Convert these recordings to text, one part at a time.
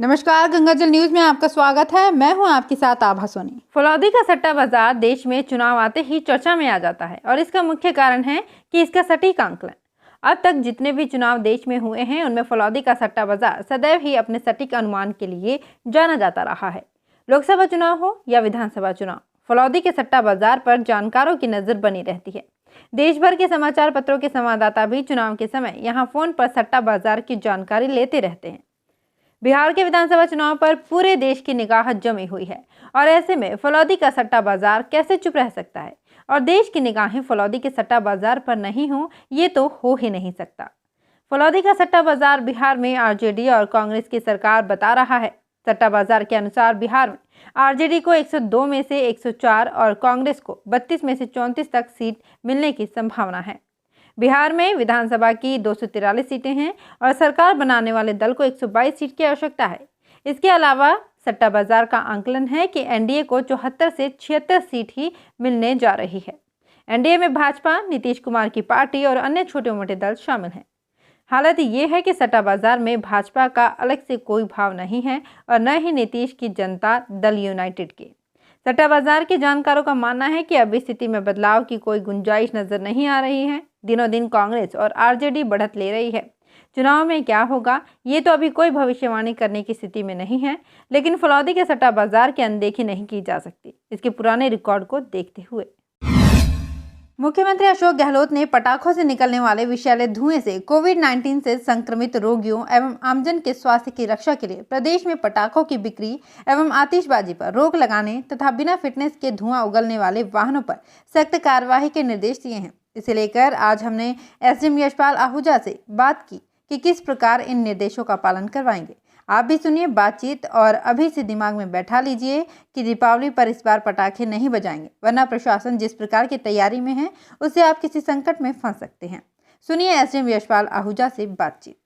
नमस्कार, गंगाजल न्यूज में आपका स्वागत है। मैं हूं आपके साथ आभा सोनी। फलौदी का सट्टा बाजार देश में चुनाव आते ही चर्चा में आ जाता है और इसका मुख्य कारण है कि इसका सटीक आंकलन। अब तक जितने भी चुनाव देश में हुए हैं उनमें फलौदी का सट्टा बाजार सदैव ही अपने सटीक अनुमान के लिए जाना जाता रहा है। लोकसभा चुनाव हो या विधानसभा चुनाव, फलौदी के सट्टा बाजार पर जानकारों की नजर बनी रहती है। देश भर के समाचार पत्रों के संवाददाता भी चुनाव के समय यहाँ फोन पर सट्टा बाजार की जानकारी लेते रहते हैं। बिहार के विधानसभा चुनाव पर पूरे देश की निगाह जमी हुई है और ऐसे में फलौदी का सट्टा बाजार कैसे चुप रह सकता है और देश की निगाहें फलौदी के सट्टा बाजार पर नहीं हो, ये तो हो ही नहीं सकता। फलौदी का सट्टा बाजार बिहार में आरजेडी और कांग्रेस की सरकार बता रहा है। सट्टा बाजार के अनुसार बिहार में आरजेडी को 102 में से 104 और कांग्रेस को 32 में से 34 तक सीट मिलने की संभावना है। बिहार में विधानसभा की 243 सीटें हैं और सरकार बनाने वाले दल को 122 सीट की आवश्यकता है। इसके अलावा सट्टा बाजार का आंकलन है कि एनडीए को 74 से 76 सीट ही मिलने जा रही है। एनडीए में भाजपा, नीतीश कुमार की पार्टी और अन्य छोटे मोटे दल शामिल हैं। हालत ये है कि सट्टा बाजार में भाजपा का अलग से कोई भाव नहीं है और न ही नीतीश की जनता दल यूनाइटेड के। सट्टा बाजार के जानकारों का मानना है कि अब स्थिति में बदलाव की कोई गुंजाइश नजर नहीं आ रही है। दिनों दिन कांग्रेस और आरजेडी बढ़त ले रही है। चुनाव में क्या होगा ये तो अभी कोई भविष्यवाणी करने की स्थिति में नहीं है, लेकिन फलौदी के सट्टा बाजार की अनदेखी नहीं की जा सकती इसके पुराने रिकॉर्ड को देखते हुए। मुख्यमंत्री अशोक गहलोत ने पटाखों से निकलने वाले विषैले धुएं से कोविड-19 से संक्रमित रोगियों एवं आमजन के स्वास्थ्य की रक्षा के लिए प्रदेश में पटाखों की बिक्री एवं आतिशबाजी पर रोक लगाने तथा बिना फिटनेस के धुआं उगलने वाले वाहनों पर सख्त कार्यवाही के निर्देश दिए हैं। इसे लेकर आज हमने एसडीएम यशपाल आहूजा से बात की कि किस प्रकार इन निर्देशों का पालन करवाएंगे। आप भी सुनिए बातचीत और अभी से दिमाग में बैठा लीजिए कि दीपावली पर इस बार पटाखे नहीं बजाएंगे, वरना प्रशासन जिस प्रकार की तैयारी में है उससे आप किसी संकट में फंस सकते हैं। सुनिए एसडीएम यशपाल आहूजा से बातचीत।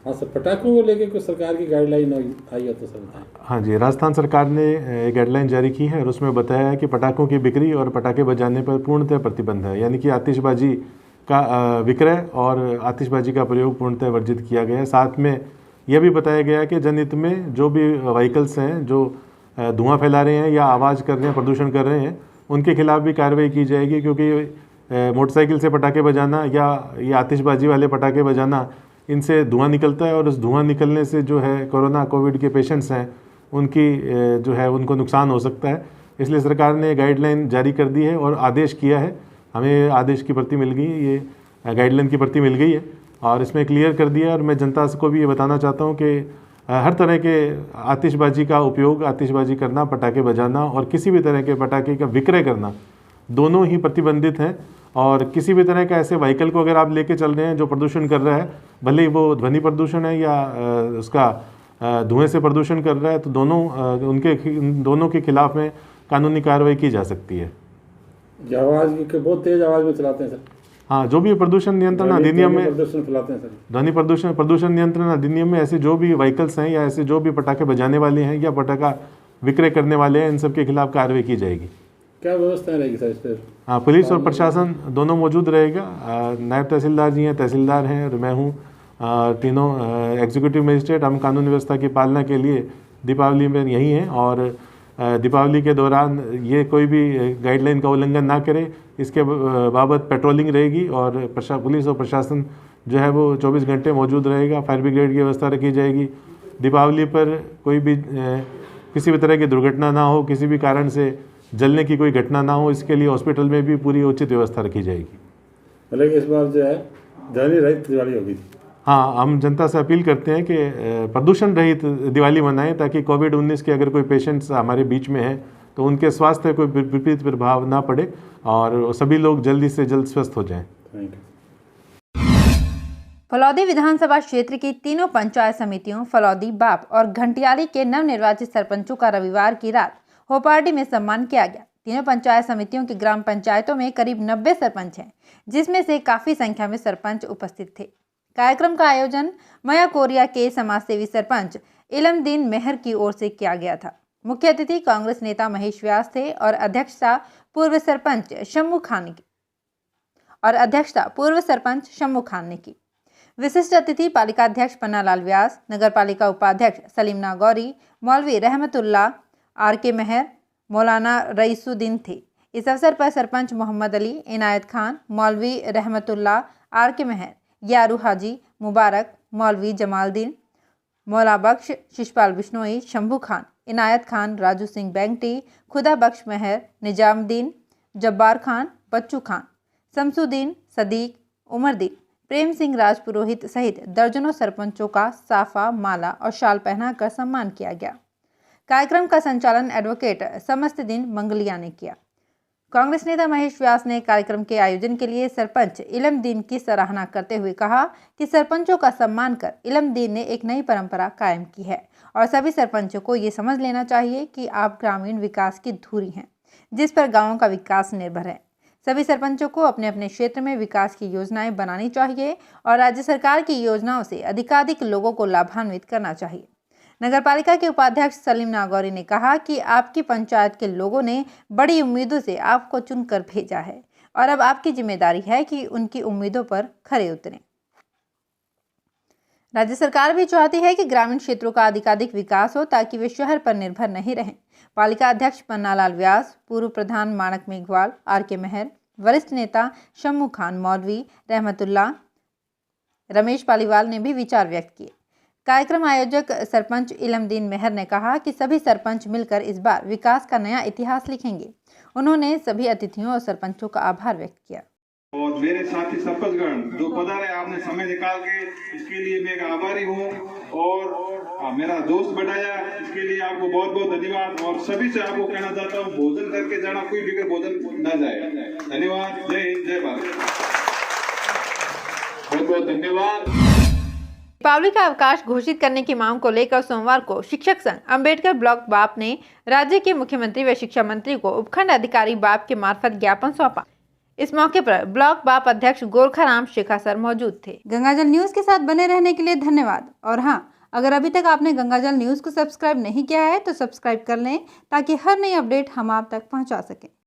हाँ सर, पटाखों को लेकर कुछ सरकार की गाइडलाइन आई है तो सर बताएं। हाँ जी, राजस्थान सरकार ने एक गाइडलाइन जारी की है और उसमें बताया है कि पटाखों की बिक्री और पटाखे बजाने पर पूर्णतः प्रतिबंध है, यानी कि आतिशबाजी का विक्रय और आतिशबाजी का प्रयोग पूर्णतः वर्जित किया गया है। साथ में यह भी बताया गया है कि जनहित में जो भी व्हीकल्स हैं जो धुआं फैला रहे हैं या आवाज़ कर रहे हैं, प्रदूषण कर रहे हैं, उनके खिलाफ भी कार्रवाई की जाएगी, क्योंकि मोटरसाइकिल से पटाखे बजाना या ये आतिशबाजी वाले पटाखे बजाना, इनसे धुआं निकलता है और उस धुआं निकलने से जो है कोविड के पेशेंट्स हैं उनकी जो है उनको नुकसान हो सकता है। इसलिए सरकार ने गाइडलाइन जारी कर दी है और आदेश किया है। हमें आदेश की प्रति मिल गई है, ये गाइडलाइन की प्रति मिल गई है और इसमें क्लियर कर दिया है। और मैं जनता को भी ये बताना चाहता हूँ कि हर तरह के आतिशबाजी का उपयोग, आतिशबाजी करना, पटाखे बजाना और किसी भी तरह के पटाखे का विक्रय करना दोनों ही प्रतिबंधित हैं। और किसी भी तरह का ऐसे व्हीकल को अगर आप लेके चल रहे हैं जो प्रदूषण कर रहा है, भले ही वो ध्वनि प्रदूषण है या उसका धुएं से प्रदूषण कर रहा है, तो दोनों के खिलाफ में कानूनी कार्रवाई की जा सकती है। आवाज़ की बहुत तेज आवाज़ में चलाते हैं सर। हाँ, जो भी प्रदूषण नियंत्रण अधिनियम में प्रदूषण फैलाते हैं सर, ध्वनि प्रदूषण नियंत्रण अधिनियम में ऐसे जो भी व्हीकल्स हैं या ऐसे जो भी पटाखे बजाने वाले हैं या पटाखा विक्रय करने वाले हैं, इन सब के खिलाफ कार्रवाई की जाएगी। क्या व्यवस्था रहेगी सर इस पर? हाँ, पुलिस और प्रशासन दोनों मौजूद रहेगा। नायब तहसीलदार जी हैं, तहसीलदार हैं और मैं हूँ, तीनों एग्जीक्यूटिव मजिस्ट्रेट। हम कानून व्यवस्था की पालना के लिए दीपावली में यहीं हैं और दीपावली के दौरान ये कोई भी गाइडलाइन का उल्लंघन ना करे, इसके बाबत पेट्रोलिंग रहेगी और पुलिस और प्रशासन जो है वो 24 घंटे मौजूद रहेगा। फायर ब्रिगेड की व्यवस्था रखी जाएगी। दीपावली पर कोई भी किसी भी तरह की दुर्घटना ना हो, किसी भी कारण से जलने की कोई घटना ना हो, इसके लिए हॉस्पिटल में भी पूरी उचित व्यवस्था रखी जाएगी। मतलब इस बार जो है ध्वनि रहित दिवाली होगी। हाँ, हम जनता से अपील करते हैं कि प्रदूषण रहित दिवाली मनाएं, ताकि कोविड-19 के अगर कोई पेशेंट्स हमारे बीच में हैं तो उनके स्वास्थ्य कोई विपरीत प्रभाव ना पड़े और सभी लोग जल्दी से जल्द स्वस्थ हो जाएं। फलौदी विधानसभा क्षेत्र की तीनों पंचायत समितियों फलौदी, बाप और घंटियाली के नवनिर्वाचित सरपंचों का रविवार की रात होपार्टी में सम्मान किया गया। तीनों पंचायत समितियों की ग्राम पंचायतों में करीब 90 सरपंच हैं, जिसमें से काफी संख्या में सरपंच उपस्थित थे। कार्यक्रम का आयोजन मया कोरिया के समाजसेवी सरपंच इलमदीन मेहर की ओर से किया गया था। मुख्य अतिथि कांग्रेस नेता महेश व्यास थे और अध्यक्षता पूर्व सरपंच शम्मू खान ने की। विशिष्ट अतिथि पालिका अध्यक्ष पन्नालाल व्यास, नगर पालिका उपाध्यक्ष सलीम नागौरी, मौलवी रहमतुल्लाह, RK मेहर, मौलाना रईसुद्दीन थे। इस अवसर पर सरपंच मोहम्मद अली, इनायत खान, मौलवी रहमतुल्लाह, RK मेहर, यारू हाजी, मुबारक, मौलवी जमालदीन, मौला बख्श, शिशपाल बिश्नोई, शंभू खान, इनायत खान, राजू सिंह बैंगटी, खुदा बख्श मेहर, निजामुद्दीन, जब्बार खान, बच्चू खान, शमसुद्दीन, सदीक, उमरदीन, प्रेम सिंह राजपुरोहित सहित दर्जनों सरपंचों का साफा, माला और शाल पहनाकर सम्मान किया गया। कार्यक्रम का संचालन एडवोकेट समस्तदीन मंगलिया ने किया। कांग्रेस नेता महेश व्यास ने कार्यक्रम के आयोजन के लिए सरपंच इलमदीन की सराहना करते हुए कहा कि सरपंचों का सम्मान कर इलमदीन ने एक नई परंपरा कायम की है और सभी सरपंचों को ये समझ लेना चाहिए कि आप ग्रामीण विकास की धुरी हैं, जिस पर गांवों का विकास निर्भर है। सभी सरपंचों को अपने अपने क्षेत्र में विकास की योजनाएं बनानी चाहिए और राज्य सरकार की योजनाओं से अधिकाधिक लोगों को लाभान्वित करना चाहिए। नगरपालिका के उपाध्यक्ष सलीम नागौरी ने कहा कि आपकी पंचायत के लोगों ने बड़ी उम्मीदों से आपको चुनकर भेजा है और अब आपकी जिम्मेदारी है कि उनकी उम्मीदों पर खरे उतरें। राज्य सरकार भी चाहती है कि ग्रामीण क्षेत्रों का अधिकाधिक विकास हो ताकि वे शहर पर निर्भर नहीं रहें। पालिका अध्यक्ष पन्नालाल व्यास, पूर्व प्रधान माणक मेघवाल, RK मेहर, वरिष्ठ नेता शम्मू खान, मौलवी रहमतुल्लाह, रमेश पालीवाल ने भी विचार व्यक्त किए। कार्यक्रम आयोजक सरपंच इलमदीन मेहर ने कहा कि सभी सरपंच मिलकर इस बार विकास का नया इतिहास लिखेंगे। उन्होंने सभी अतिथियों और सरपंचों का आभार व्यक्त किया। और मेरे साथी सरपंचगण जो पधारे, आपने समय निकाल के इसके लिए मैं आभारी हूँ और मेरा दोस्त बढ़ाया, इसके लिए आपको बहुत बहुत धन्यवाद। और सभी से आपको कहना चाहता हूँ, भोजन करके जाना, कोई भी भोजन न जाए। धन्यवाद। जय हिंद, जय भारत। बहुत बहुत धन्यवाद। दीपावली का अवकाश घोषित करने की मांग को लेकर सोमवार को शिक्षक संघ अंबेडकर ब्लॉक बाप ने राज्य के मुख्यमंत्री व शिक्षा मंत्री को उपखंड अधिकारी बाप के मार्फत ज्ञापन सौंपा। इस मौके पर ब्लॉक बाप अध्यक्ष गोरखाराम शेखा सर मौजूद थे। गंगाजल न्यूज के साथ बने रहने के लिए धन्यवाद। और हाँ, अगर अभी तक आपने गंगाजल न्यूज को सब्सक्राइब नहीं किया है तो सब्सक्राइब कर लें ताकि हर नई अपडेट हम आप तक पहुँचा सकें।